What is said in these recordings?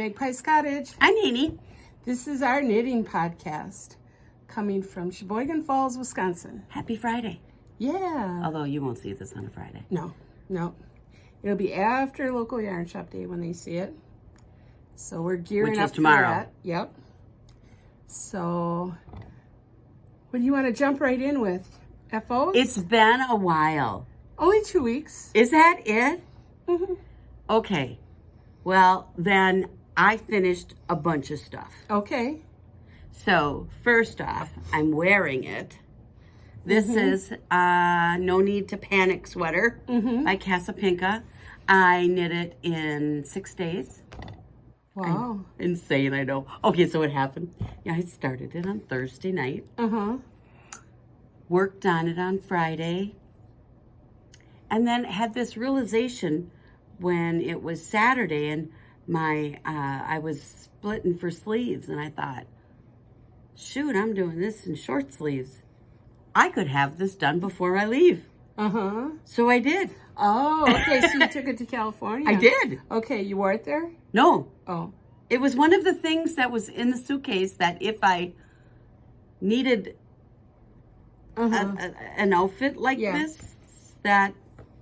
Magpies Cottage. I'm Amy. This is our knitting podcast coming from Sheboygan Falls, Wisconsin. Happy Friday. Yeah. Although you won't see this on a Friday. No. It'll be after local yarn shop day when they see it. So we're gearing Which up is tomorrow. for that. Yep. So what do you want to jump right in with? FOs? It's been a while. Only 2 weeks. Is that it? Mm-hmm. Okay. Well, then I finished a bunch of stuff. Okay. So, first off, I'm wearing it. This is No Need to Panic sweater by Casapinka. I knit it in 6 days. Wow. Insane, I know. Okay, so what happened? Yeah, I started it on Thursday night. Worked on it on Friday. And then had this realization when it was Saturday and I was splitting for sleeves, and I thought, shoot, I'm doing this in short sleeves. I could have this done before I leave. So I did. Oh, okay. So you took it to California? I did. Okay, you wore it there? No. Oh. It was one of the things that was in the suitcase that if I needed an outfit like this, that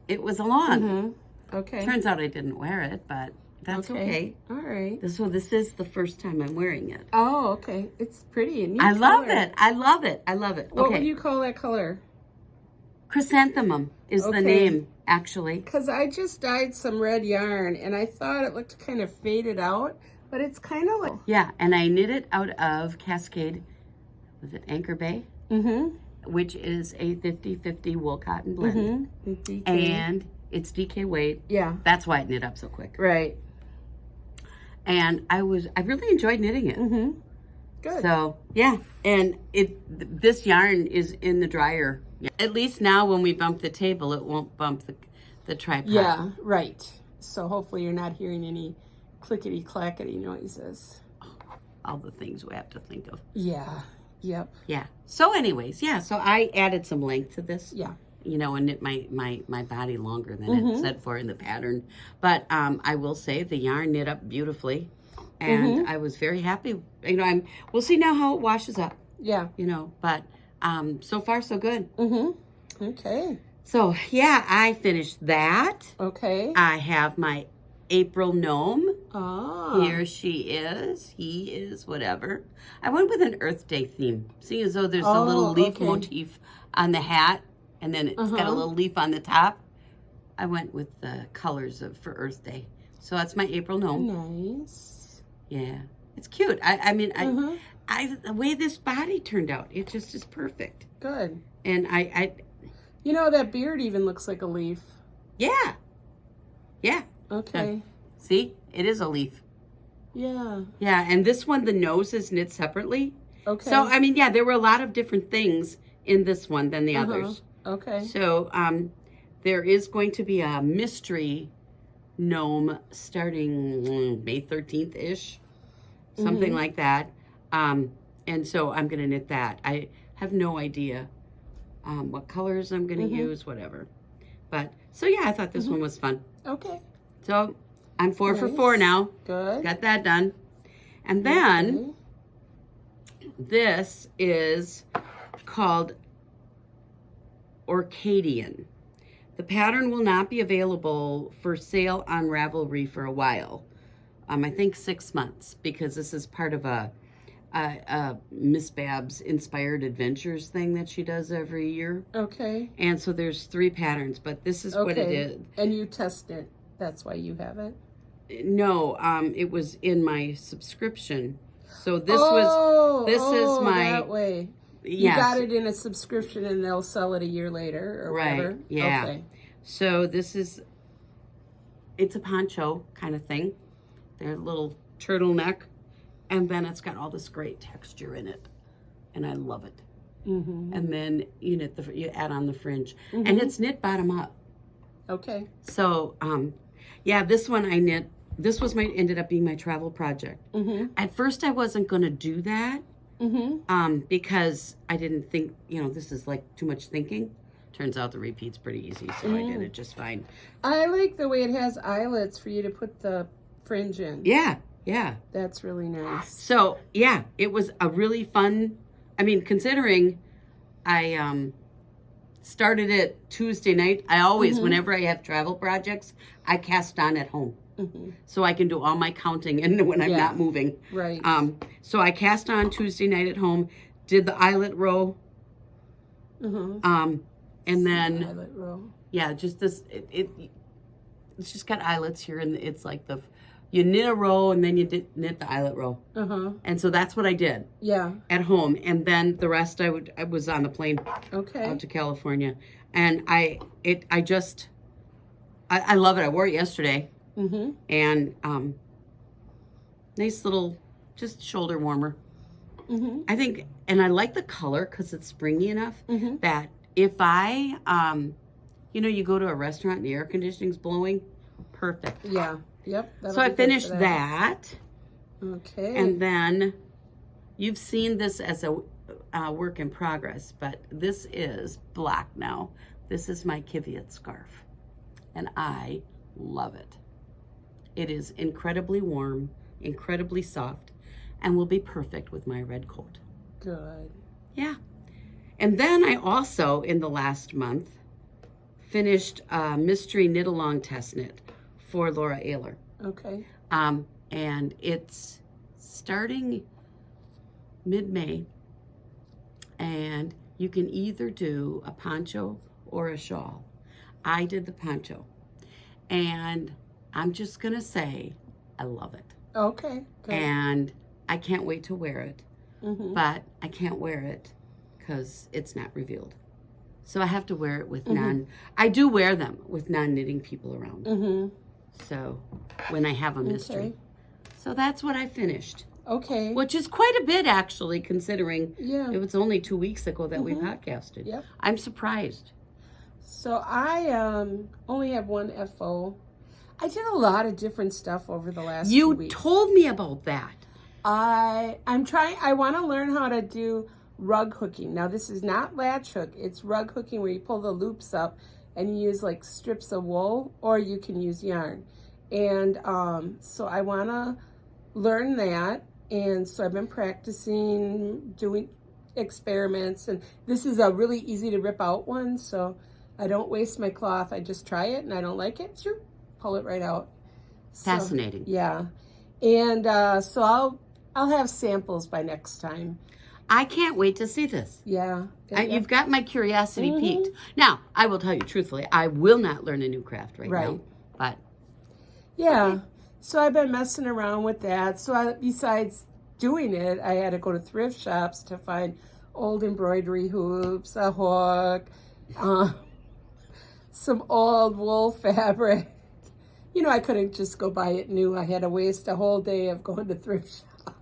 it was along. Okay. Turns out I didn't wear it, but that's okay. All right. So this is the first time I'm wearing it. Oh, okay. It's pretty. And I love it. I love it. I love it. What Okay. would you call that color? Chrysanthemum is the name, actually. Because I just dyed some red yarn, and I thought it looked kind of faded out, but it's kind of like... Yeah, and I knit it out of Cascade, was it Anchor Bay? Which is a 50-50 wool cotton blend. And it's DK weight. Yeah. That's why it knit up so quick. Right. And I really enjoyed knitting it. Good. So, yeah. And this yarn is in the dryer. At least now when we bump the table, it won't bump the tripod. Yeah, right. So hopefully you're not hearing any clickety-clackety noises. All the things we have to think of. Yeah. Yep. Yeah. So anyways, yeah. So I added some length to this. Yeah. You know, and knit my body longer than it said for in the pattern. But I will say the yarn knit up beautifully. And I was very happy. You know, we'll see now how it washes up. Yeah. You know, but so far so good. Okay. So yeah, I finished that. Okay. I have my April Gnome. Ah. Here she is. He is, whatever. I went with an Earth Day theme. Seeing as though there's a little leaf motif on the hat, and then it's got a little leaf on the top. I went with the colors for Earth Day. So that's my April Gnome. Nice. Yeah. It's cute. I mean, the way this body turned out, it just is perfect. Good. And you know, that beard even looks like a leaf. Yeah. Yeah. Okay. See? It is a leaf. Yeah. Yeah, and this one, the nose is knit separately. Okay. So, I mean, yeah, there were a lot of different things in this one than the others. Okay. So, there is going to be a mystery gnome starting May 13th-ish, something like that. And so I'm going to knit that. I have no idea what colors I'm going to use, whatever. But, so yeah, I thought this one was fun. Okay. So, I'm 4 for 4 now. Good. Got that done. And then, this is called Arcadian. The pattern will not be available for sale on Ravelry for a while. I think 6 months, because this is part of a Miss Babs Inspired Adventures thing that she does every year. Okay. And so there's 3 patterns, but this is what it is. And you test it. That's why you have it? No, it was in my subscription. So this is my... that way. Yes. You got it in a subscription and they'll sell it a year later or whatever? Yeah. Okay. So this is... It's a poncho kind of thing. There's a little turtleneck. And then it's got all this great texture in it. And I love it. And then you add on the fringe. And it's knit bottom up. Okay. So, yeah, this one I knit. This was ended up being my travel project. At first I wasn't going to do that because I didn't think, this is like too much thinking. Turns out the repeat's pretty easy, so I did it just fine. I like the way it has eyelets for you to put the fringe in. Yeah, Yeah. That's really nice. So, yeah, it was a really fun, I mean, considering I started it Tuesday night, I always, whenever I have travel projects, I cast on at home. So I can do all my counting and when I'm not moving. Right. So I cast on Tuesday night at home, did the eyelet row. And then, Eyelet row. yeah, just this, it's just got eyelets here, and it's like you knit a row and then you knit the eyelet row. And so that's what I did. Yeah. At home, and then the rest I was on the plane. Okay. Out to California, and I love it. I wore it yesterday. And nice little just shoulder warmer. I think, and I like the color because it's springy enough that if I you go to a restaurant and the air conditioning's blowing, perfect. Yeah. Yep. So I finished that. Okay. And then you've seen this as a work in progress, but this is black now. This is my Kiviat Scarf, and I love it. It is incredibly warm, incredibly soft, and will be perfect with my red coat. Good. Yeah. And then I also, in the last month, finished a mystery knit-along test knit for Laura Ayler. Okay. And it's starting mid-May, and you can either do a poncho or a shawl. I did the poncho, and I'm just gonna say I love it. Okay. Good. And I can't wait to wear it, but I can't wear it because it's not revealed. So I have to wear it with I do wear them with non-knitting people around. So when I have a mystery. Okay. So that's what I finished. Okay. Which is quite a bit, actually, considering it was only 2 weeks ago that we podcasted. Yep. I'm surprised. So I only have one FO. I did a lot of different stuff over the last 2 weeks. You told me about that. I want to learn how to do rug hooking. Now, this is not latch hook. It's rug hooking where you pull the loops up and you use like strips of wool, or you can use yarn. And so I want to learn that. And so I've been practicing doing experiments. And this is a really easy to rip out one. So I don't waste my cloth. I just try it, and I don't like it, pull it right out. Fascinating. So, yeah. And so I'll have samples by next time. I can't wait to see this. Yeah. You've got my curiosity piqued. Now, I will tell you truthfully, I will not learn a new craft right now. But yeah. Okay. So I've been messing around with that. So besides doing it, I had to go to thrift shops to find old embroidery hoops, a hook, some old wool fabric. You know, I couldn't just go buy it new. I had to waste a whole day of going to thrift shop.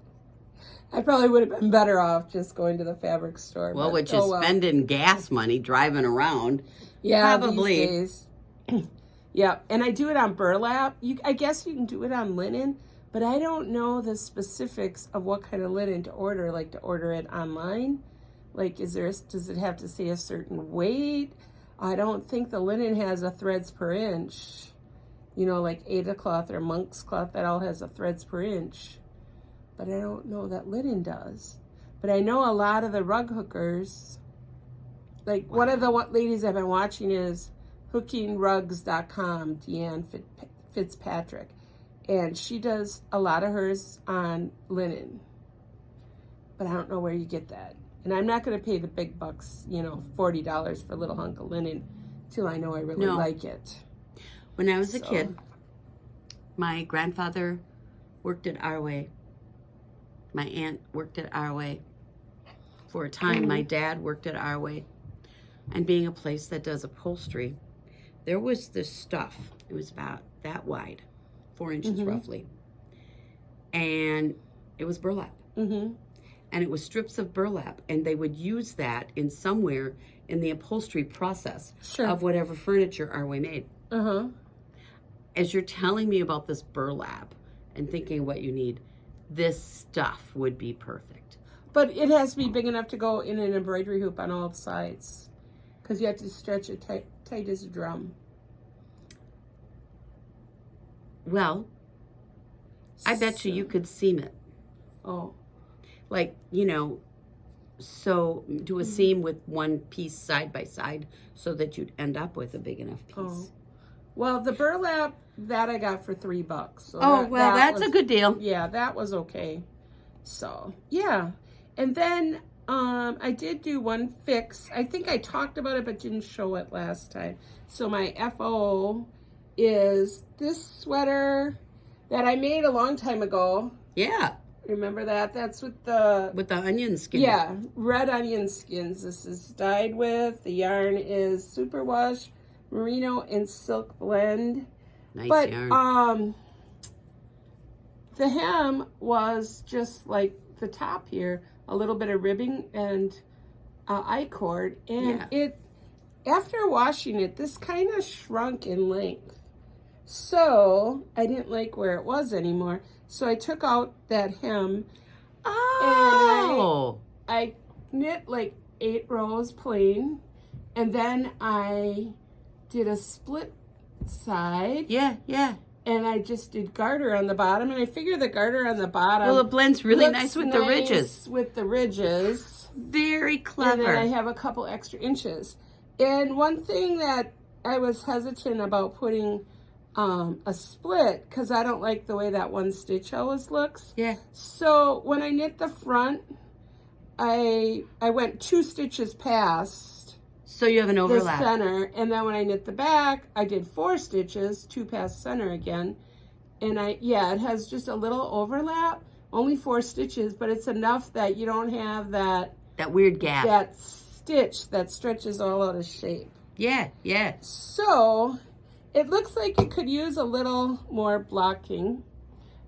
I probably would have been better off just going to the fabric store. Well, with you spending gas money driving around. Yeah, probably. These days. Yeah, and I do it on burlap. I guess you can do it on linen, but I don't know the specifics of what kind of linen to order, like to order it online. Like, does it have to say a certain weight? I don't think the linen has a threads per inch. You know, like Ada cloth or monk's cloth, that all has a threads per inch. But I don't know that linen does. But I know a lot of the rug hookers, like one of the ladies I've been watching is hookingrugs.com, Deanne Fitzpatrick. And she does a lot of hers on linen. But I don't know where you get that. And I'm not going to pay the big bucks, $40 for a little hunk of linen till I know I really like it. When I was a kid, my grandfather worked at Our Way. My aunt worked at Our Way. For a time, my dad worked at Our Way. And being a place that does upholstery, there was this stuff. It was about that wide, 4 inches roughly. And it was burlap. And it was strips of burlap. And they would use that in somewhere in the upholstery process of whatever furniture Our Way made. As you're telling me about this burlap and thinking what you need, this stuff would be perfect. But it has to be big enough to go in an embroidery hoop on all sides, because you have to stretch it tight as a drum. Well, I bet you could seam it. Oh. Like, you know, so do a seam with one piece side by side so that you'd end up with a big enough piece. Oh. Well, the burlap that I got for $3. So that's a good deal. Yeah, that was okay. So, yeah. And then I did do one fix. I think I talked about it but didn't show it last time. So my FO is this sweater that I made a long time ago. Yeah. Remember that? That's with the onion skin. Yeah, red onion skins. This is dyed with. The yarn is superwash, merino, and silk blend. Nice yarn. The hem was just like the top here, a little bit of ribbing and I-cord, and it, after washing it, this kind of shrunk in length. So I didn't like where it was anymore. So I took out that hem. Oh. And I knit like 8 rows plain, and then I did a split side. Yeah, yeah. And I just did garter on the bottom, and I figure the garter on the bottom. Well, it blends really nice with the ridges. With the ridges. Very clever. And then I have a couple extra inches. And one thing that I was hesitant about putting a split, because I don't like the way that one stitch always looks. Yeah. So when I knit the front, I went 2 stitches past. So you have an overlap. The center, and then when I knit the back, I did 4 stitches, 2 past center again. And it has just a little overlap, only 4 stitches, but it's enough that you don't have that weird gap. That stitch that stretches all out of shape. Yeah, yeah. So it looks like it could use a little more blocking.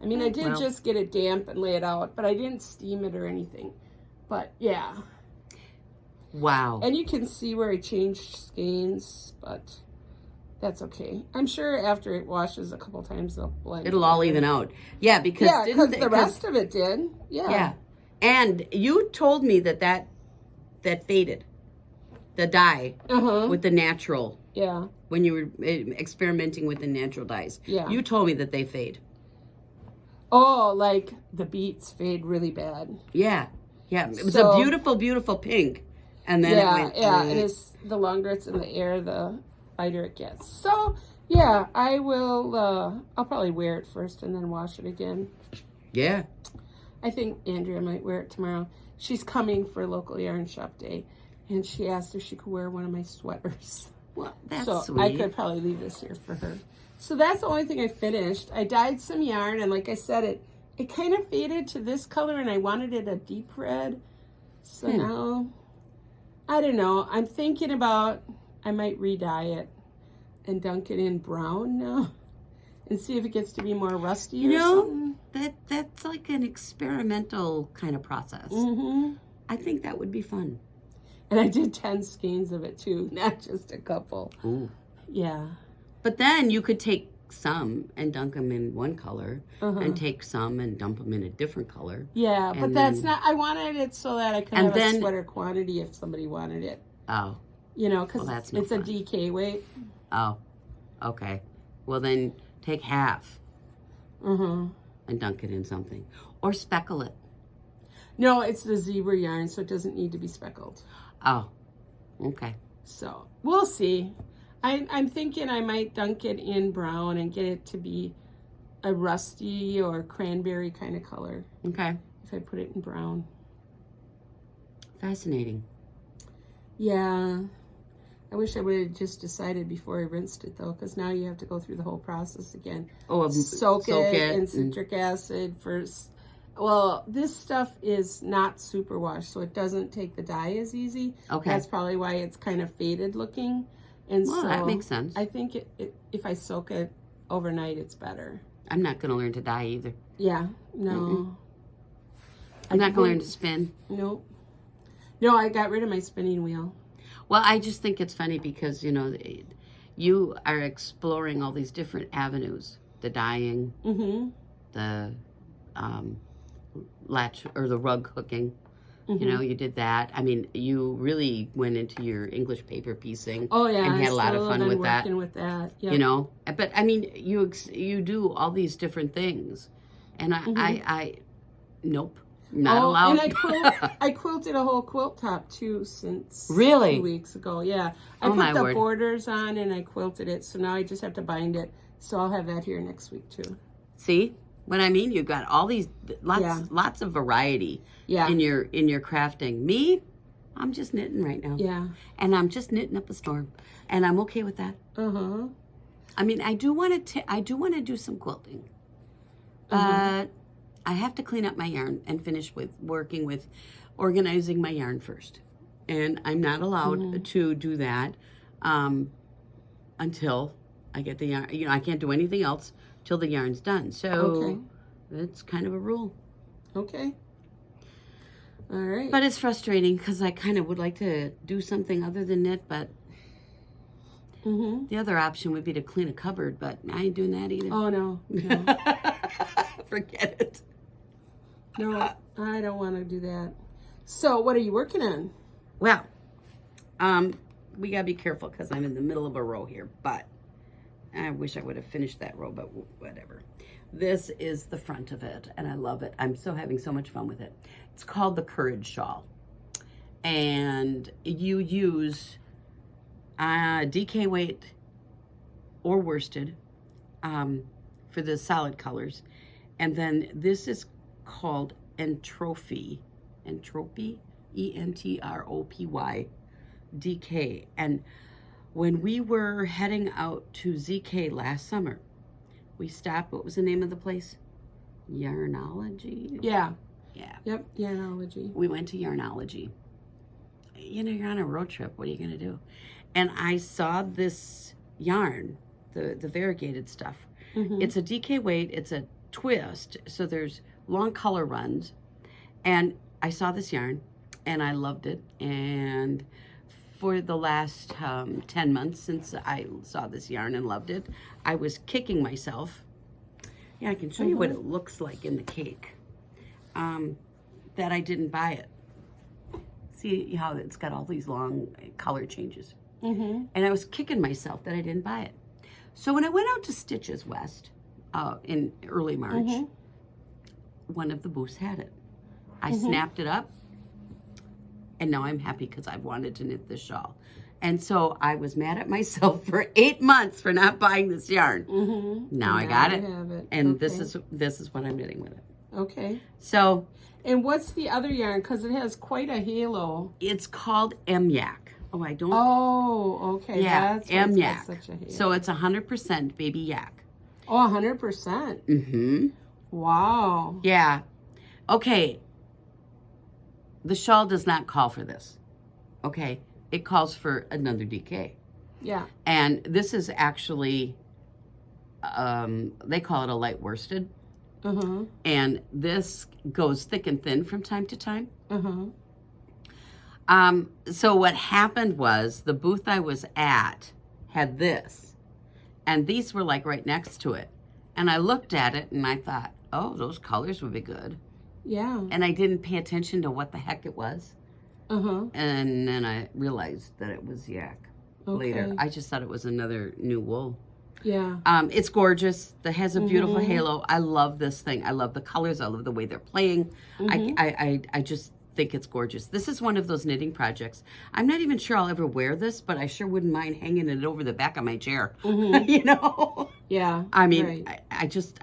I mean, I did just get it damp and lay it out, but I didn't steam it or anything. But yeah. Wow. And you can see where I changed skeins, but that's okay. I'm sure after it washes a couple times, they'll blend. It'll all even out. Yeah, because the rest of it did. Yeah. Yeah. And you told me that faded. The dye with the natural. Yeah. When you were experimenting with the natural dyes. Yeah. You told me that they fade. Oh, like the beets fade really bad. Yeah. Yeah. It was a beautiful, beautiful pink. And then it went. Yeah, it is. The longer it's in the air, the lighter it gets. So, yeah, I will, I'll probably wear it first and then wash it again. Yeah. I think Andrea might wear it tomorrow. She's coming for local yarn shop day, and she asked if she could wear one of my sweaters. Well, that's sweet. I could probably leave this here for her. So that's the only thing I finished. I dyed some yarn, and like I said, it kind of faded to this color, and I wanted it a deep red. So now, I don't know. I'm thinking about, I might re-dye it and dunk it in brown now and see if it gets to be more rusty or something. That's like an experimental kind of process. I think that would be fun. And I did 10 skeins of it too, not just a couple. Ooh. Yeah. But then you could take some and dunk them in one color and take some and dump them in a different color. Yeah, but that's not, I wanted it so that I could have a sweater quantity if somebody wanted it. Oh. You know, because it's a DK weight. Oh, okay. Well, then take half and dunk it in something. Or speckle it. No, it's the zebra yarn, so it doesn't need to be speckled. Oh, okay. So, we'll see. I'm thinking I might dunk it in brown and get it to be a rusty or cranberry kind of color. Okay. If I put it in brown. Fascinating. Yeah. I wish I would have just decided before I rinsed it, though, because now you have to go through the whole process again. Oh, soak it in citric acid first. Well, this stuff is not superwash, so it doesn't take the dye as easy. Okay. That's probably why it's kind of faded looking. And well, so that makes sense. I think if I soak it overnight, it's better. I'm not going to learn to dye either. Yeah, no. I'm not going to learn to spin. Nope. No, I got rid of my spinning wheel. Well, I just think it's funny because, you know, you are exploring all these different avenues. The dyeing, the latch or the rug hooking. You know, you did that. I mean, you really went into your English paper piecing. Oh, yeah. And had a lot of fun with that. Working with that. Yep. You know, but I mean, you do all these different things. And I nope, not allowed. And I quilted a whole quilt top too since Really? 2 weeks ago. Yeah, I Oh, my put the word. borders on and I quilted it. So now I just have to bind it. So I'll have that here next week too. See what I mean? You've got all these lots of variety in your crafting. Me, I'm just knitting right now. Yeah. And I'm just knitting up a storm, and I'm okay with that. I mean, I do want to do some quilting, but I have to clean up my yarn and finish with working with organizing my yarn first, and I'm not allowed to do that until I get the yarn. You know, I can't do anything else till the yarn's done. So it's kind of a rule. Okay. All right. But it's frustrating because I kind of would like to do something other than knit, but the other option would be to clean a cupboard, but I ain't doing that either. Oh, no. Forget it. No, I don't want to do that. So what are you working on? Well, we got to be careful because I'm in the middle of a row here, but I wish I would have finished that row, but whatever. This is the front of it, and I love it. I'm having so much fun with it. It's called the Courage Shawl, and you use DK weight or worsted for the solid colors, and then this is called Entropy, ENTROPY DK. And when we were heading out to ZK last summer, we stopped. What was the name of the place? Yarnology? Yeah. Yeah. Yep, Yarnology. We went to Yarnology. You know, you're on a road trip. What are you going to do? And I saw this yarn, the variegated stuff. It's a DK weight. It's a twist. So there's long color runs. And I saw this yarn, and I loved it. And for the last 10 months since I saw this yarn and loved it, I was kicking myself. Yeah, I can show you what it looks like in the cake. That I didn't buy it. See how it's got all these long color changes. And I was kicking myself that I didn't buy it. So when I went out to Stitches West in early March, one of the booths had it. I snapped it up, and now I'm happy because I've wanted to knit this shawl. And so I was mad at myself for 8 months for not buying this yarn. Now I got it, and this is what I'm knitting with it. Okay. So, and what's the other yarn? Because it has quite a halo. It's called M-Yak. Oh, I don't. Oh, okay. Yeah, that's why it's got M-Yak. such a halo. So it's 100% baby yak. Oh, 100%. Wow. Yeah. Okay. The shawl does not call for this. Okay. It calls for another DK. Yeah. And this is actually, they call it a light worsted. And this goes thick and thin from time to time. So what happened was the booth I was at had this, and these were like right next to it. And I looked at it and I thought, oh, those colors would be good. Yeah. And I didn't pay attention to what the heck it was. And then I realized that it was yak later. I just thought it was another new wool. Yeah. It's gorgeous. It has a beautiful halo. I love this thing. I love the colors. I love the way they're playing. I just think it's gorgeous. This is one of those knitting projects. I'm not even sure I'll ever wear this, but I sure wouldn't mind hanging it over the back of my chair. You know? Yeah. I mean, I just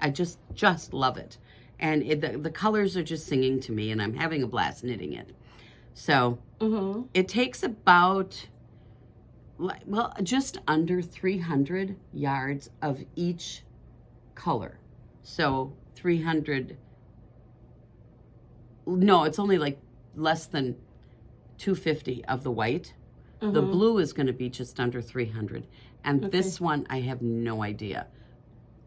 love it. And the colors are just singing to me, and I'm having a blast knitting it. So it takes about, well, just under 300 yards of each color. So 300, no, it's only like less than 250 of the white. The blue is going to be just under 300. And this one, I have no idea.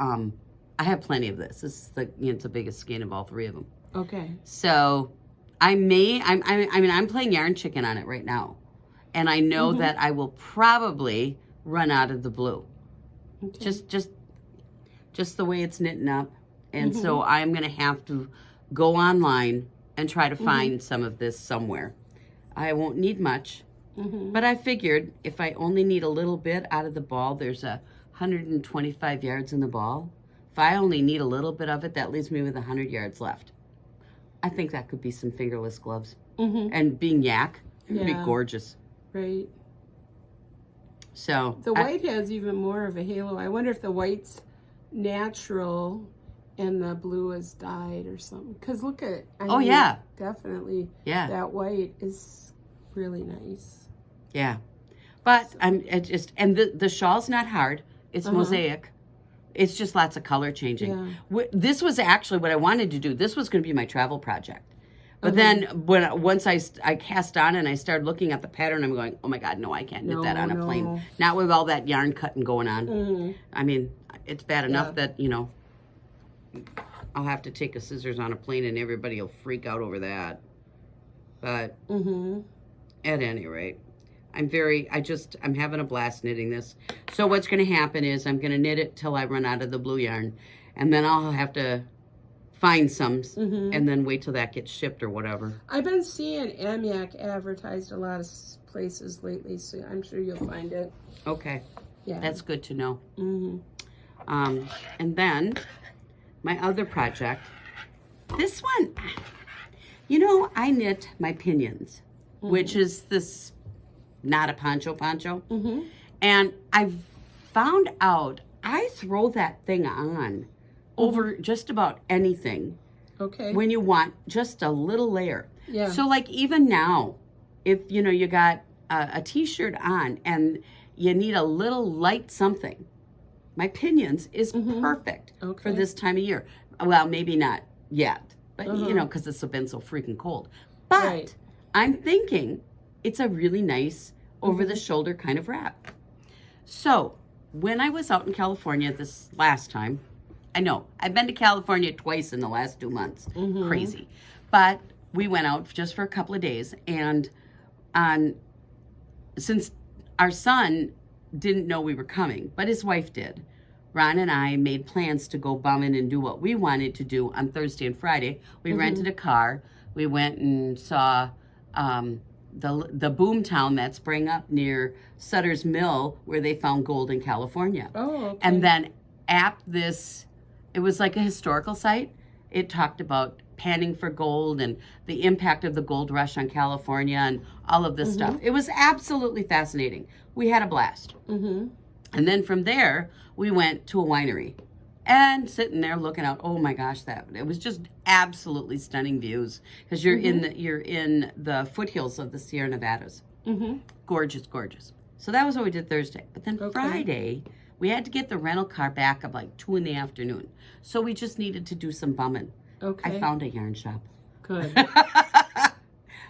I have plenty of this. This is it's the biggest skein of all three of them. Okay. So I'm playing yarn chicken on it right now. And I know that I will probably run out of the blue. Just the way it's knitting up. And so I'm going to have to go online and try to find some of this somewhere. I won't need much, but I figured if I only need a little bit out of the ball, there's 125 yards in the ball. If I only need a little bit of it, that leaves me with 100 yards left. I think that could be some fingerless gloves. And being yak, it would be gorgeous. Right. So the white has even more of a halo. I wonder if the white's natural and the blue is dyed or something. Because look at, yeah, definitely. Yeah, that white is really nice. Yeah, but so. The shawl's not hard. It's mosaic. It's just lots of color changing. Yeah. This was actually what I wanted to do. This was going to be my travel project. But then once I cast on and I started looking at the pattern, I'm going, oh my God, no, I can't knit that on a plane. Not with all that yarn cutting going on. I mean, it's bad enough that, you know, I'll have to take a scissors on a plane and everybody will freak out over that. But at any rate, I'm having a blast knitting this. So what's going to happen is I'm going to knit it till I run out of the blue yarn. And then I'll have to find some and then wait till that gets shipped or whatever. I've been seeing Amyak advertised a lot of places lately, so I'm sure you'll find it. Okay. Yeah. That's good to know. And then my other project, this one, you know, I knit my pinions, which is this, not a poncho. And I found out I throw that thing on over just about anything. Okay. When you want just a little layer. Yeah. So like even now, if you know you got a t-shirt on and you need a little light something, my pinions is perfect for this time of year. Well, maybe not yet, but you know, because it's been so freaking cold. But I'm thinking it's a really nice over-the-shoulder kind of wrap. So when I was out in California this last time, I know, I've been to California twice in the last 2 months. Crazy. But we went out just for a couple of days. And since our son didn't know we were coming, but his wife did, Ron and I made plans to go bumming and do what we wanted to do on Thursday and Friday. We rented a car. We went and saw the boom town that sprang up near Sutter's Mill, where they found gold in California. Oh, okay. And then at this, it was like a historical site. It talked about panning for gold and the impact of the gold rush on California and all of this stuff. It was absolutely fascinating. We had a blast. And then from there, we went to a winery and sitting there looking out. Oh my gosh, it was just absolutely stunning views because you're in the foothills of the Sierra Nevadas. Gorgeous, gorgeous. So that was what we did Thursday. But then Friday, we had to get the rental car back at like 2 in the afternoon. So we just needed to do some bumming. I found a yarn shop. Good.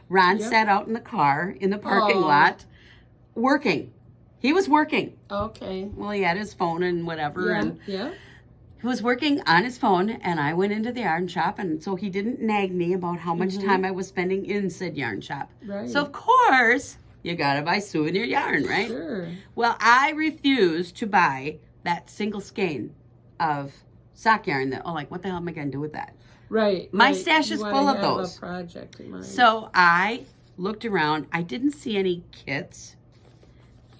Ron sat out in the car in the parking lot working. He was working. Okay. Well, he had his phone and whatever. And he was working on his phone, and I went into the yarn shop, and so he didn't nag me about how much time I was spending in said yarn shop. Right. So, of course, you got to buy souvenir yarn, right? Sure. Well, I refused to buy that single skein of sock yarn that, what the hell am I going to do with that? Right. My stash is full of those. A project in mind. So I looked around. I didn't see any kits,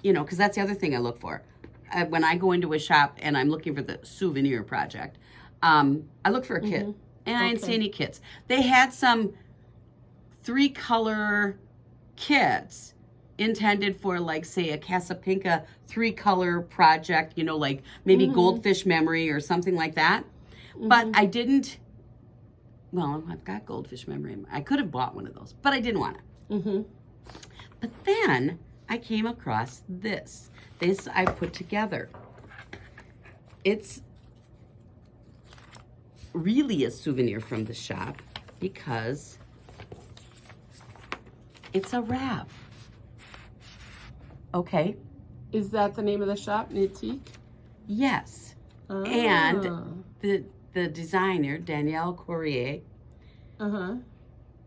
because that's the other thing I look for. When I go into a shop and I'm looking for the souvenir project, I look for a kit. And I didn't see any kits. They had some 3-color kits intended for, say, a Casapinka 3-color project, like maybe Goldfish Memory or something like that. But I didn't, I've got Goldfish Memory. I could have bought one of those, but I didn't want it. But then I came across this. This I put together. It's really a souvenir from the shop because it's a wrap. Okay. Is that the name of the shop, Knitique? Yes. And the designer, Danielle Courier,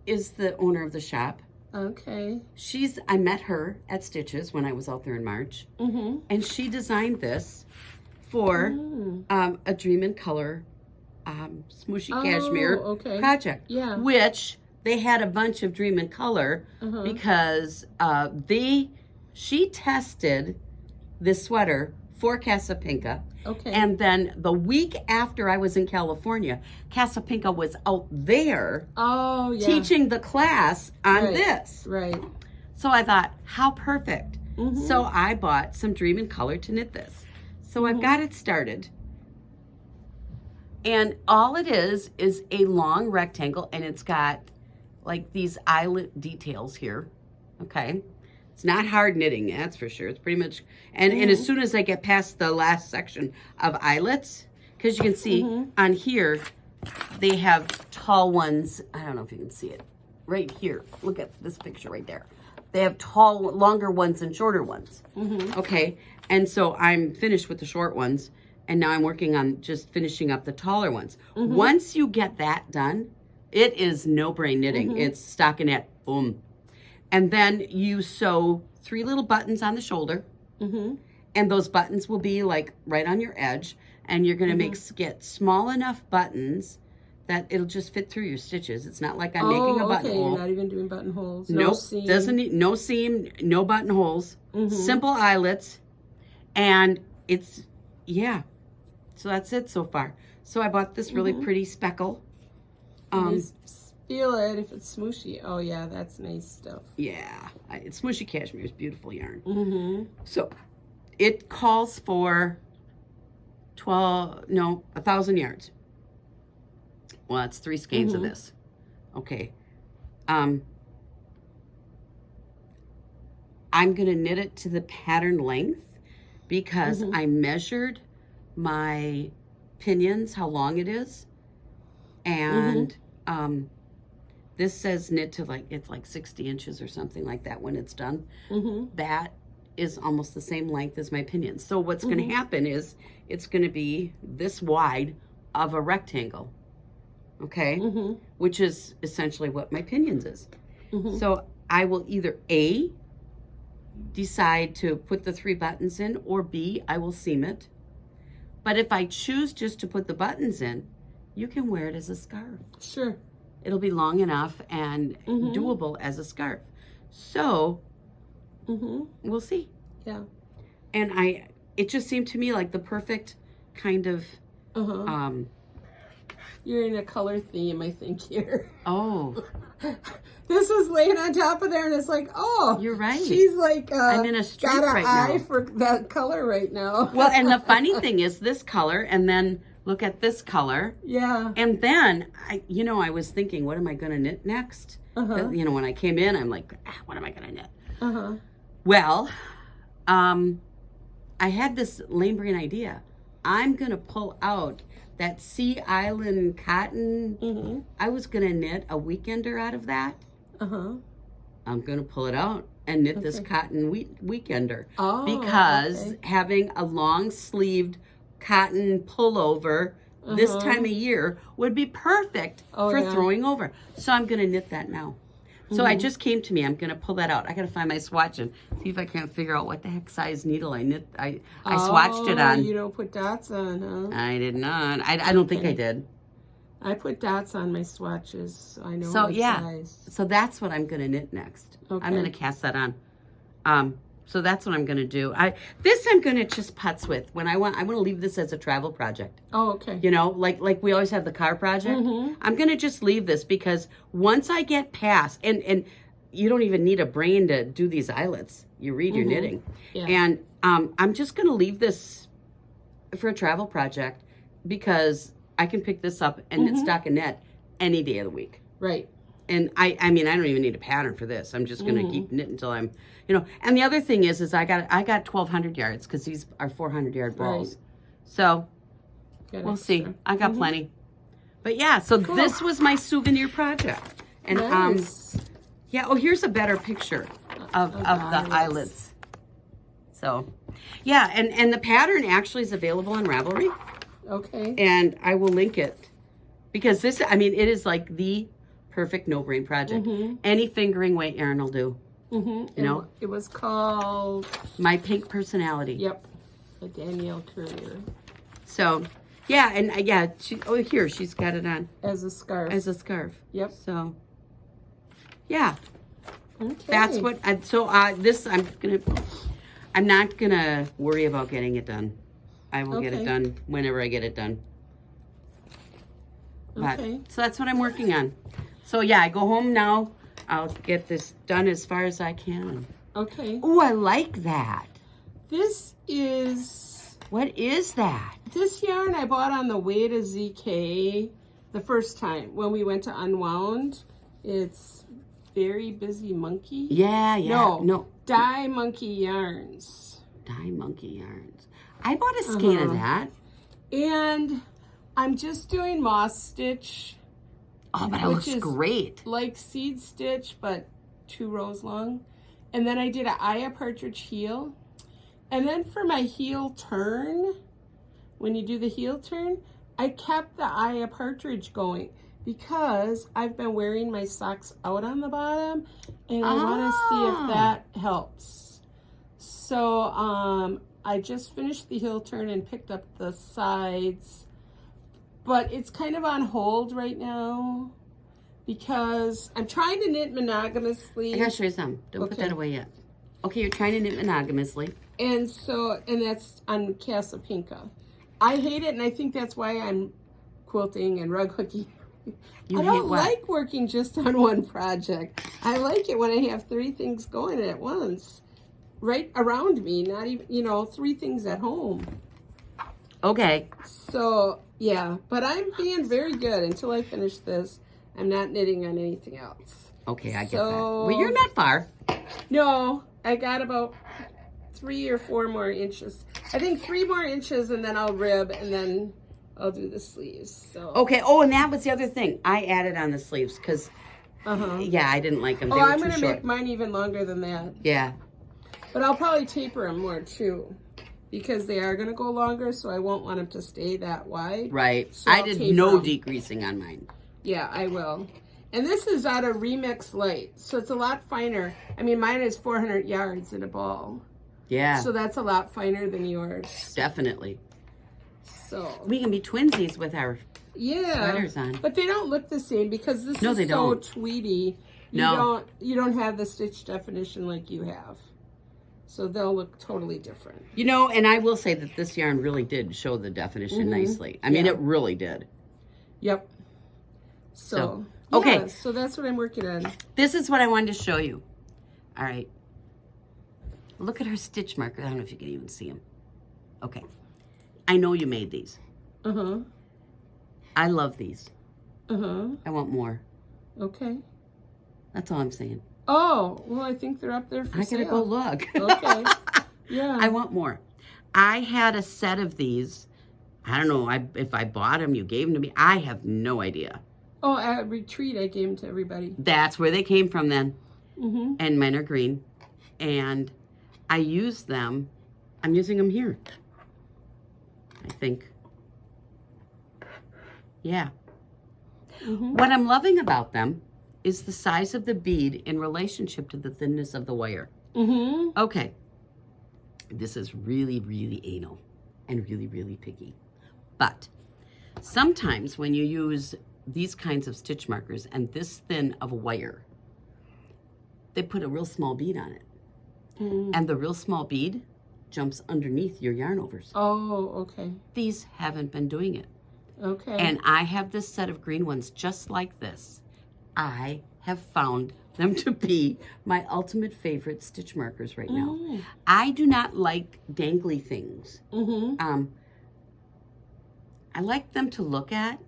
is the owner of the shop. Okay. I met her at Stitches when I was out there in March. And she designed this for a Dream in Color smooshy cashmere project. Yeah. Which they had a bunch of Dream in Color because she tested this sweater for Casapinka. Okay. And then the week after I was in California, Casapinka was out there Oh, yeah. teaching the class on Right. this. Right. So I thought, how perfect. Mm-hmm. So I bought some Dream in Color to knit this. So I've got it started. And all it is a long rectangle, and it's got like these eyelet details here. Okay. It's not hard knitting, that's for sure. It's pretty much, and as soon as I get past the last section of eyelets, because you can see on here, they have tall ones. I don't know if you can see it right here. Look at this picture right there. They have tall, longer ones and shorter ones. Okay. And so I'm finished with the short ones, and now I'm working on just finishing up the taller ones. Once you get that done, it is no-brain knitting. It's stockinette, boom. And then you sew 3 little buttons on the shoulder, and those buttons will be like right on your edge, and you're gonna get small enough buttons that it'll just fit through your stitches. It's not like I'm making a buttonhole. You're not even doing buttonholes. Nope, No seam. doesn't need no seam, no buttonholes, simple eyelets, and it's So that's it so far. So I bought this really pretty speckle. Feel it if it's smooshy. Oh yeah, that's nice stuff. Yeah, it's smooshy cashmere. It's beautiful yarn. So it calls for 1,000 yards. Well, that's 3 skeins of this. Okay. I'm gonna knit it to the pattern length because I measured my pinions, how long it is, and this says knit to it's like 60 inches or something like that when it's done. That is almost the same length as my pinions. So what's going to happen is it's going to be this wide of a rectangle, okay? Which is essentially what my pinions is. So I will either A, decide to put the 3 buttons in, or B, I will seam it. But if I choose just to put the buttons in, you can wear it as a scarf. Sure. It'll be long enough and doable as a scarf. So we'll see. Yeah. And it just seemed to me like the perfect kind of You're in a color theme, I think, here. oh, This was laying on top of there, and it's like, oh, you're right. She's like, I'm in a streak got an right eye now. for that color right now. Well, and the funny thing is this color, and then look at this color. Yeah. And then I was thinking, what am I going to knit next? When I came in, I'm like, what am I going to knit? Well, I had this lame brain idea. I'm going to pull out that Sea Island cotton. I was going to knit a weekender out of that. I'm going to pull it out and knit this cotton weekender. Oh, because having a long sleeved cotton pullover this time of year would be perfect for throwing over. So I'm going to knit that now. So I just came to me. I'm going to pull that out. I got to find my swatch and see if I can't figure out what the heck size needle I knit. I swatched it on. You don't put dots on, huh? I did not. I don't think I did. I put dots on my swatches, so I know So what yeah. size. So that's what I'm going to knit next. Okay. I'm going to cast that on. So that's what I'm going to do. I'm going to just putz with. When I want to leave this as a travel project. Oh, okay. Like we always have the car project. I'm going to just leave this because once I get past, and you don't even need a brain to do these eyelets. You read your knitting. Yeah. And I'm just going to leave this for a travel project because I can pick this up and knit stockinette any day of the week. Right. And I don't even need a pattern for this. I'm just going to keep knitting until I'm, And the other thing is I got 1,200 yards because these are 400 yard balls. Right. So Got we'll extra. see. I got plenty. But yeah, so this was my souvenir project. And Nice. oh, here's a better picture of the eyelets. So yeah, and the pattern actually is available on Ravelry. Okay. And I will link it because it is like the perfect no-brain project. Any fingering weight yarn will do. It was called... My Pink Personality. Yep. A Danielle Courier. So, yeah, and here, she's got it on. As a scarf. As a scarf. Yep. So, yeah. Okay. That's what, I'm not going to worry about getting it done. I will get it Okay. done whenever I get it done. But, Okay. so that's what I'm working on. So yeah, I go home now. I'll get this done as far as I can. Okay. Oh, I like that. This is What is that? this yarn I bought on the way to ZK the first time when we went to Unwound. It's Very Busy Monkey. Yeah. No. Dye Monkey Yarns. Dye Monkey Yarns. I bought a skein of that. And I'm just doing moss stitch. Oh, but it looks great. Like seed stitch, but 2 rows long. And then I did an Aya partridge heel. And then for my heel turn, when you do the heel turn, I kept the Aya partridge going because I've been wearing my socks out on the bottom, and I want to see if that helps. So I just finished the heel turn and picked up the sides, but it's kind of on hold right now because I'm trying to knit monogamously. I gotta show you some. Don't put that away yet. Okay, you're trying to knit monogamously. And that's on Casa Pinka. I hate it, and I think that's why I'm quilting and rug hooking. I don't like working just on one project. I like it when I have 3 things going at once, right around me, not even, 3 things at home. Okay. So, yeah, but I'm being very good until I finish this. I'm not knitting on anything else. Okay, I get that. Well, you're not far. No, I got about 3 or 4 more inches. I think 3 more inches, and then I'll rib, and then I'll do the sleeves. So okay. Oh, and that was the other thing. I added on the sleeves because, yeah, I didn't like them. They were I'm too gonna short. make mine even longer than that. Yeah. But I'll probably taper them more too, because they are gonna go longer. So I won't want them to stay that wide. Right. So I I'll did taper no 'em. decreasing on mine. Yeah, I will. And this is out of Remix Light, so it's a lot finer. I mean, mine is 400 yards in a ball. Yeah. So that's a lot finer than yours. Definitely. So We can be twinsies with our sweaters on. but they don't look the same because this is they so don't. tweedy. You don't have the stitch definition like you have. So they'll look totally different. And I will say that this yarn really did show the definition nicely. I mean, it really did. Yep. So okay. yeah, so that's what I'm working on. This is what I wanted to show you. All right. Look at her stitch marker. I don't know if you can even see them. Okay. I know you made these. I love these. I want more. Okay. That's all I'm saying. Oh, well, I think they're up there for sale. I gotta go look. Okay. Yeah. I want more. I had a set of these. I don't know if I bought them, you gave them to me. I have no idea. Oh, at Retreat, I gave them to everybody. That's where they came from then. And mine are green. And I use them. I'm using them here. I think. Yeah. What I'm loving about them is the size of the bead in relationship to the thinness of the wire. Okay. This is really, really anal and really, really picky. But sometimes when you use these kinds of stitch markers and this thin of a wire, they put a real small bead on it. And the real small bead jumps underneath your yarn overs. Oh, okay. These haven't been doing it. Okay. And I have this set of green ones just like this. I have found them to be my ultimate favorite stitch markers right now. I do not like dangly things. I like them to look at,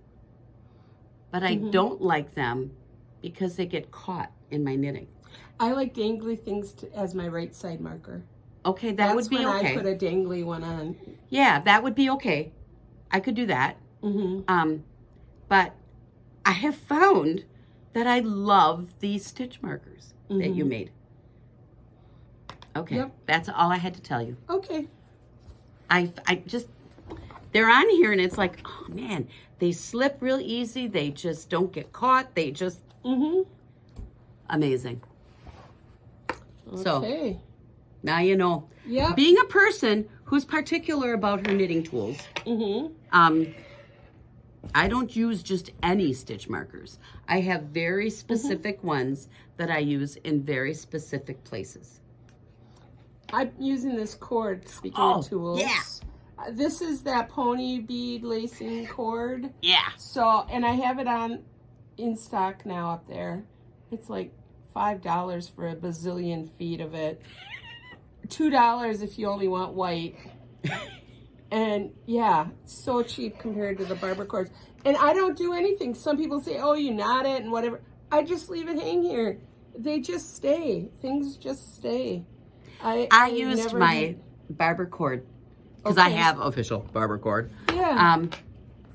but I don't like them because they get caught in my knitting. I like dangly things as my right side marker. Okay, that would be okay. That's when I put a dangly one on. Yeah, that would be okay. I could do that. But I have found that I love these stitch markers that you made. Okay, that's all I had to tell you. Okay. I just, they're on here and it's like, oh man, they slip real easy. They just don't get caught. They just, amazing. Okay. So, now you know. Yep. Being a person who's particular about her knitting tools, I don't use just any stitch markers. I have very specific ones that I use in very specific places. I'm using this cord, speaking of tools. Yeah. This is that pony bead lacing cord. Yeah. So, and I have it in stock now up there. It's like $5 for a bazillion feet of it. $2 if you only want white. And yeah, so cheap compared to the barber cords. And I don't do anything. Some people say, oh, you knot it and whatever. I just leave it hang here. They just stay. Things just stay. I used my barber cord because I have official barber cord. Yeah.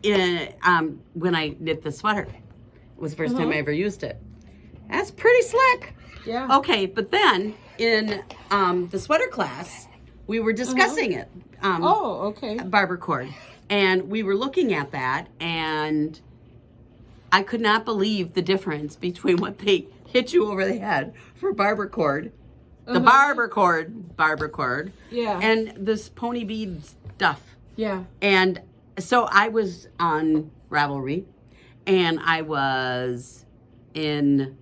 When I knit the sweater, it was the first time I ever used it. That's pretty slick. Yeah. Okay, but then in the sweater class, we were discussing it. Barber cord, and we were looking at that, and I could not believe the difference between what they hit you over the head for barber cord, the barber cord, yeah, and this pony bead stuff. Yeah. And so I was on Ravelry, and I was in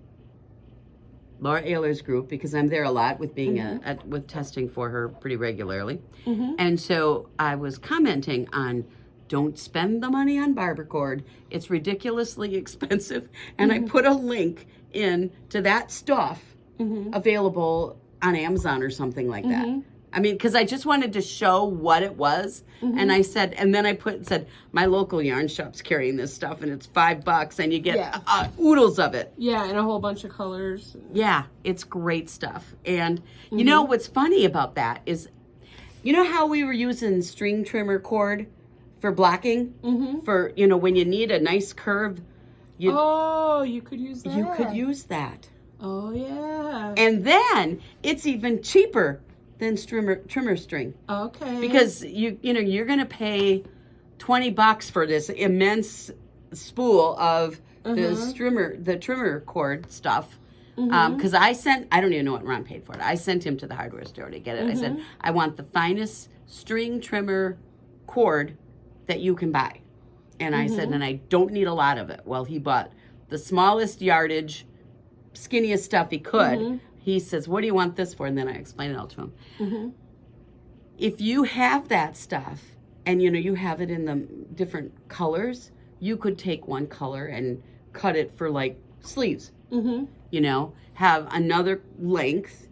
Laura Ayler's group because I'm there a lot with being with testing for her pretty regularly. And so I was commenting on, don't spend the money on barber cord. It's ridiculously expensive. And I put a link in to that stuff available on Amazon or something like that. I mean, because I just wanted to show what it was. And I said, and then I said, my local yarn shop's carrying this stuff and it's $5 and you get oodles of it. Yeah, and a whole bunch of colors. Yeah, it's great stuff. And you know what's funny about that is, you know how we were using string trimmer cord for blocking? For, you know, when you need a nice curve. You could use that. You could use that. Oh, yeah. And then it's even cheaper than trimmer string. Okay. Because you know you're gonna pay $20 for this immense spool of the trimmer cord stuff. Because I don't even know what Ron paid for it. I sent him to the hardware store to get it. I said, I want the finest string trimmer cord that you can buy. And I said, and I don't need a lot of it. Well, he bought the smallest yardage, skinniest stuff he could. He says, what do you want this for? And then I explained it all to him. If you have that stuff and, you know, you have it in the different colors, you could take one color and cut it for like sleeves. You know, have another length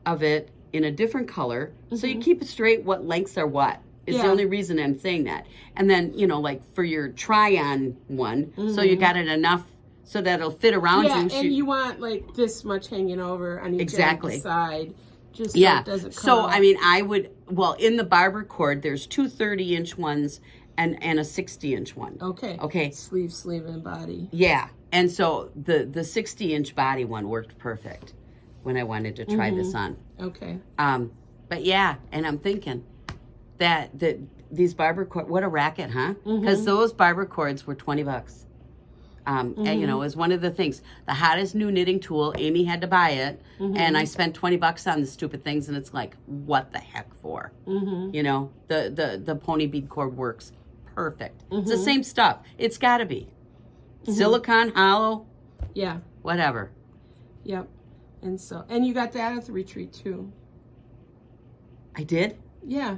of it in a different color. So you keep it straight what lengths are what. Is the only reason I'm saying that. And then, you know, like for your try-on one, so you got it enough so that it'll fit around you. Yeah, and you want like this much hanging over on each side. Just so it doesn't come So, out. I mean, I would, well, in the barber cord, there's two 30-inch ones and a 60-inch one. Okay. Sleeve, and body. Yeah. And so the 60-inch body one worked perfect when I wanted to try this on. Okay. But yeah, and I'm thinking that these barber cord, what a racket, huh? Because those barber cords were $20. And, you know, it was one of the things, the hottest new knitting tool. Amy had to buy it, and I spent $20 on the stupid things, and it's like, what the heck for? You know, the pony bead cord works perfect. It's the same stuff. It's got to be silicone, hollow, whatever. Yep. And you got that at the retreat too. I did? Yeah.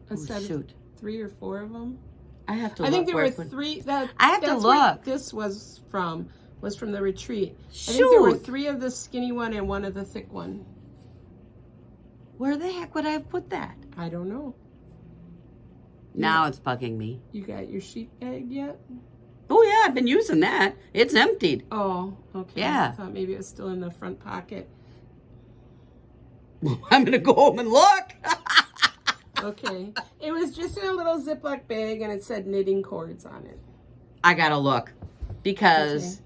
A set of 3 or 4 of them. I have to look. I think there were 3. I have to look. This was from the retreat. Shoot. I think there were 3 of the skinny one and 1 of the thick one. Where the heck would I have put that? I don't know. Now it's bugging me. You got your sheet bag yet? Oh yeah, I've been using that. It's emptied. Oh, okay. Yeah. I thought maybe it was still in the front pocket. I'm gonna go home and look. Okay. It was just in a little Ziploc bag and it said knitting cords on it. I gotta look because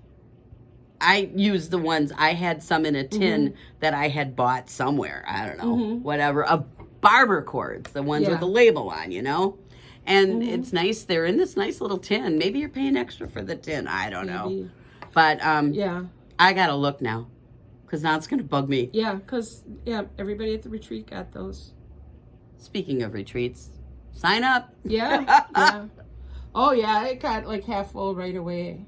I used the ones, I had some in a tin that I had bought somewhere. I don't know, whatever, of barber cords, the ones with the label on, you know? And it's nice. They're in this nice little tin. Maybe you're paying extra for the tin. I don't know. But I gotta look now because now it's gonna bug me. Yeah, because everybody at the retreat got those. Speaking of retreats, sign up. Yeah. Oh yeah, it got like half full right away.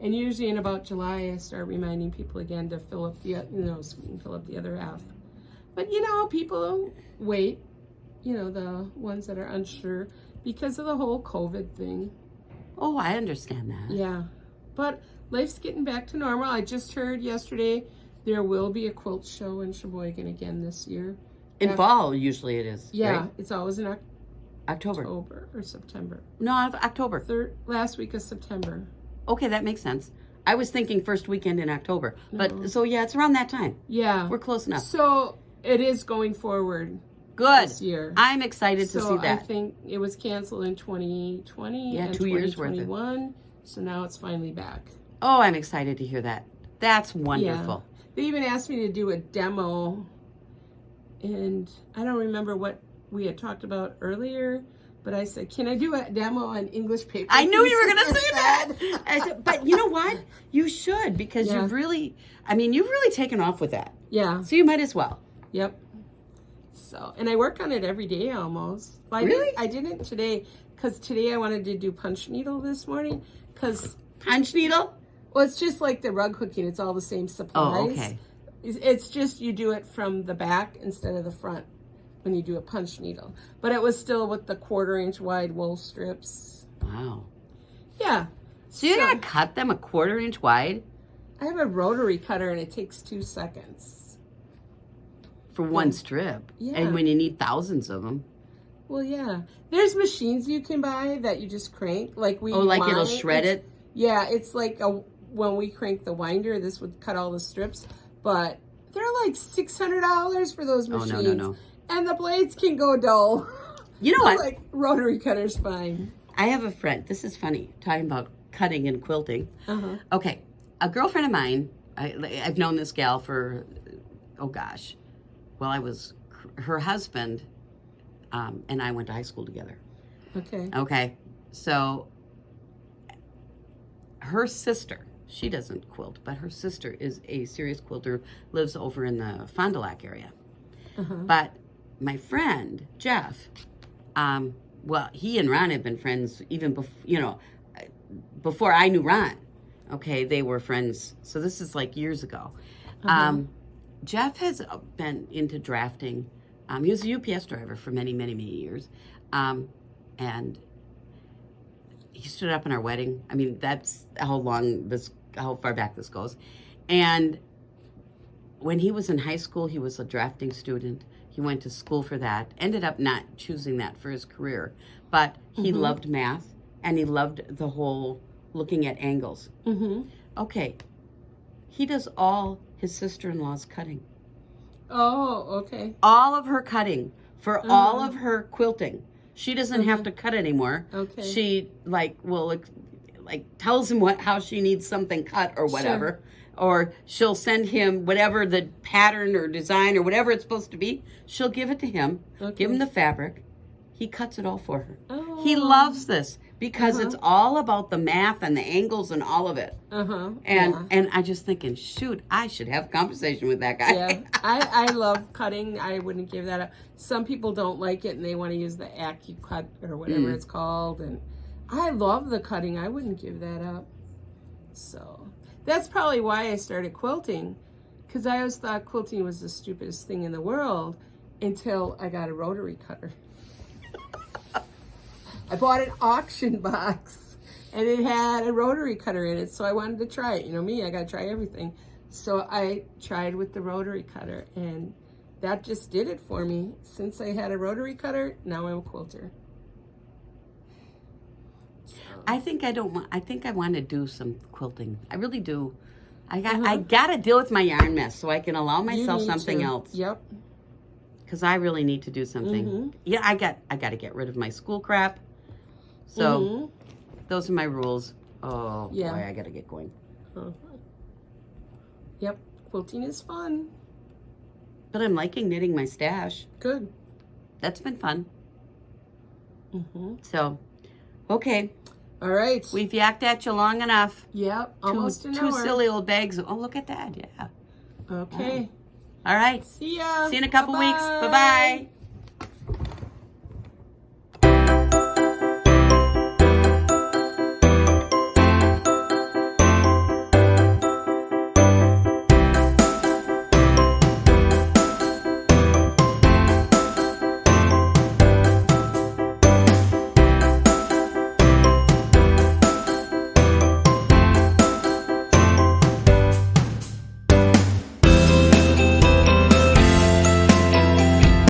And usually in about July, I start reminding people again to fill up the, fill up the other half. But, you know, people wait, you know, the ones that are unsure because of the whole COVID thing. Oh, I understand that. Yeah. But life's getting back to normal. I just heard yesterday there will be a quilt show in Sheboygan again this year. In fall, usually it is. Yeah, right? it's always in October or September. No, October. Last week of September. Okay, that makes sense. I was thinking first weekend in October. But No. so yeah, it's around that time. Yeah. We're close enough. So it is going forward Good. this year. I'm excited to see I that. think it was canceled in 2020 Yeah, and 2 years worth of it. 2021. So now it's finally back. Oh, I'm excited to hear that. That's wonderful. Yeah. They even asked me to do a demo, and I don't remember what we had talked about earlier, but I said, can I do a demo on English paper? I knew you were going to say instead? that. I said, but you know what? You should, because Yeah. you've really taken off with that. Yeah. So you might as well. Yep. So, and I work on it every day almost. Well, Really? I didn't today, because today I wanted to do punch needle this morning, because, Punch needle? well, it's just like the rug hooking. It's all the same supplies. Oh, okay. It's just you do it from the back instead of the front when you do a punch needle. But it was still with the 1/4 inch wide wool strips. Wow. Yeah. So you're going to cut them a 1/4 inch wide I have a rotary cutter and it takes 2 seconds. for one strip? Yeah. And when you need thousands of them. Well, yeah. There's machines you can buy that you just crank. Like we Oh, like it'll wind. shred it? Yeah, it's like when we crank the winder, this would cut all the strips. But they're like $600 for those Oh, machines. no. And the blades can go dull. You know what? Like rotary cutter's fine. I have a friend. This is funny, talking about cutting and quilting. Uh-huh. Okay, a girlfriend of mine, I've known this gal for, oh gosh, well, her husband and I went to high school together. Okay. Okay, so her sister, she doesn't quilt, but her sister is a serious quilter, lives over in the Fond du Lac area. Uh-huh. But my friend, Jeff, well, he and Ron have been friends even before I knew Ron. Okay, they were friends. So this is like years ago. Uh-huh. Jeff has been into drafting. He was a UPS driver for many, many, many years. And he stood up in our wedding. I mean, that's how far back this goes. And when he was in high school, he was a drafting student. He went to school for that. Ended up not choosing that for his career. But he loved math, and he loved the whole looking at angles. Mm-hmm. Okay. He does all his sister-in-law's cutting. Oh, okay. All of her cutting for all of her quilting. She doesn't have to cut anymore. Okay. She tells him how she needs something cut or whatever. Sure. Or she'll send him whatever the pattern or design or whatever it's supposed to be. She'll give it to him, give him the fabric. He cuts it all for her. Oh. He loves this because it's all about the math and the angles and all of it. Uh-huh. And I just thinking, shoot, I should have a conversation with that guy. Yeah, I love cutting. I wouldn't give that up. Some people don't like it and they want to use the AccuCut or whatever it's called. And I love the cutting. I wouldn't give that up. So that's probably why I started quilting, because I always thought quilting was the stupidest thing in the world until I got a rotary cutter. I bought an auction box and it had a rotary cutter in it, so I wanted to try it. You know me, I gotta try everything. So I tried with the rotary cutter, and that just did it for me. Since I had a rotary cutter, now I'm a quilter. I think I want to do some quilting. I really do. I got to deal with my yarn mess so I can allow myself something else. Yep. Because I really need to do something. Yeah, I got to get rid of my school crap. So those are my rules. Oh boy, I got to get going. Yep, quilting is fun. But I'm liking knitting my stash. Good. That's been fun. So, okay. All right. We've yacked at you long enough. Yep, almost an two hour. silly old bags. Oh, look at that. Yeah. Okay. All right. See ya. See you in a couple weeks. Bye-bye.